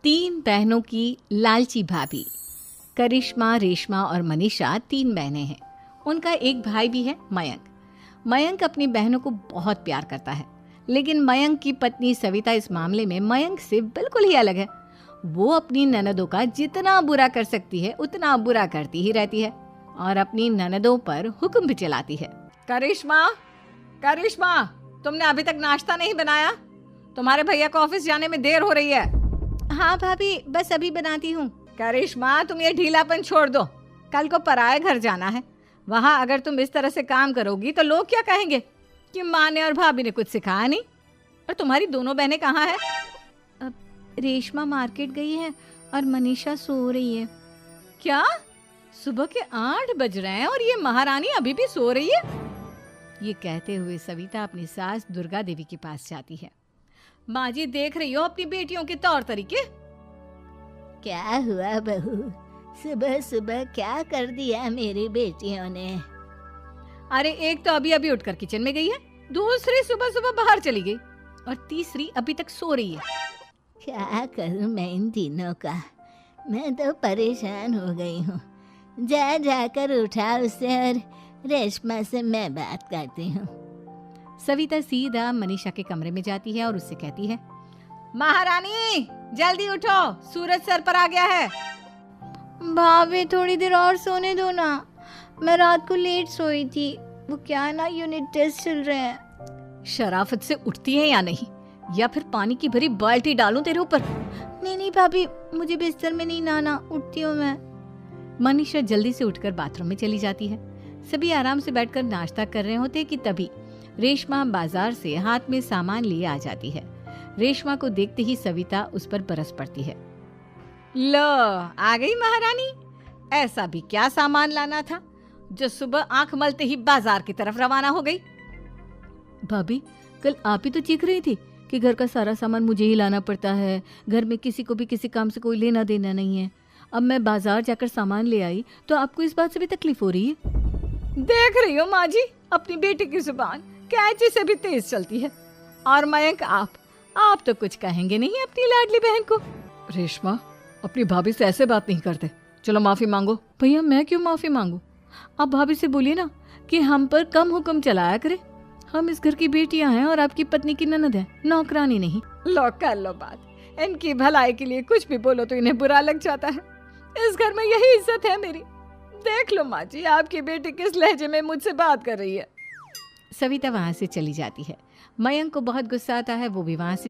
तीन बहनों की लालची भाभी। करिश्मा, रेशमा और मनीषा तीन बहनें हैं। उनका एक भाई भी है, मयंक। मयंक अपनी बहनों को बहुत प्यार करता है, लेकिन मयंक की पत्नी सविता इस मामले में मयंक से बिल्कुल ही अलग है। वो अपनी ननदों का जितना बुरा कर सकती है उतना बुरा करती ही रहती है और अपनी ननदों पर हुक्म भी चलाती है। करिश्मा, करिश्मा, तुमने अभी तक नाश्ता नहीं बनाया? तुम्हारे भैया को ऑफिस जाने में देर हो रही है। हाँ भाभी, बस अभी बनाती हूँ। करिश्मा, तुम ये ढीलापन छोड़ दो। कल को पराए घर जाना है। वहाँ अगर तुम इस तरह से काम करोगी तो लोग क्या कहेंगे कि माँ ने और भाभी ने कुछ सिखाया नहीं। और तुम्हारी दोनों बहनें कहाँ हैं? अब रेशमा मार्केट गई है और मनीषा सो रही है। क्या? सुबह के 8 बज रहे हैं और ये महारानी अभी भी सो रही है? ये कहते हुए सविता अपनी सास दुर्गा देवी के पास जाती है। माँ जी, देख रही हो अपनी बेटियों के तौर तरीके? क्या हुआ बहू, सुबह सुबह क्या कर दिया मेरी बेटियों ने? अरे एक तो अभी अभी उठकर किचन में गई है, दूसरी सुबह सुबह बाहर चली गई और तीसरी अभी तक सो रही है। क्या करूं मैं इन तीनों का, मैं तो परेशान हो गई हूँ। जा जाकर उठा उसे और रेशमा से मैं बात करती हूँ। सविता सीधा मनीषा के कमरे में जाती है और उससे कहती है, महारानी जल्दी उठो, सूरज सर पर आ गया है। भाभी थोड़ी देर और सोने दो ना, मैं रात को लेट सोई थी। वो क्या ना, यूनिट टेस्ट चल रहे हैं। शराफत से उठती है या नहीं, या फिर पानी की भरी बाल्टी डालूं तेरे ऊपर? नहीं भाभी, मुझे बिस्तर में नहीं नहाना, उठती हूँ मैं। मनीषा जल्दी से उठकर बाथरूम में चली जाती है। सभी आराम से बैठकर नाश्ता कर रहे होते कि तभी रेशमा बाजार से हाथ में सामान लिए आ जाती है। रेशमा को देखते ही सविता उस पर बरस पड़ती है। लो, आ गई महारानी। ऐसा भी क्या सामान लाना था जो सुबह आंख मलते ही बाजार की तरफ रवाना हो गई? भाभी, कल आप ही तो चीख रही थी कि घर का सारा सामान मुझे ही लाना पड़ता है, घर में किसी को भी किसी काम से कोई लेना देना नहीं है। अब मैं बाजार जाकर सामान ले आई तो आपको इस बात से भी तकलीफ हो रही है? देख रही हो माँ जी, अपनी बेटी की जुबान कैंची से भी तेज चलती है। और मयंक, आप तो कुछ कहेंगे नहीं अपनी लाडली बहन को? रेशमा, अपनी भाभी से ऐसे बात नहीं करते। चलो माफी मांगो। भैया, मैं क्यों माफी मांगू? आप भाभी से बोलिए ना कि हम पर कम हुक्म चलाया करे। हम इस घर की बेटियां हैं और आपकी पत्नी की ननद है, नौकरानी नहीं। लो कर लो बात। इनकी भलाई के लिए कुछ भी बोलो तो इन्हें बुरा लग जाता है। इस घर में यही इज्जत है मेरी। देख लो माँ जी, आपकी बेटी किस लहजे में मुझसे बात कर रही है। सविता वहां से चली जाती है। मयंक को बहुत गुस्सा आता है, वो भी वहां से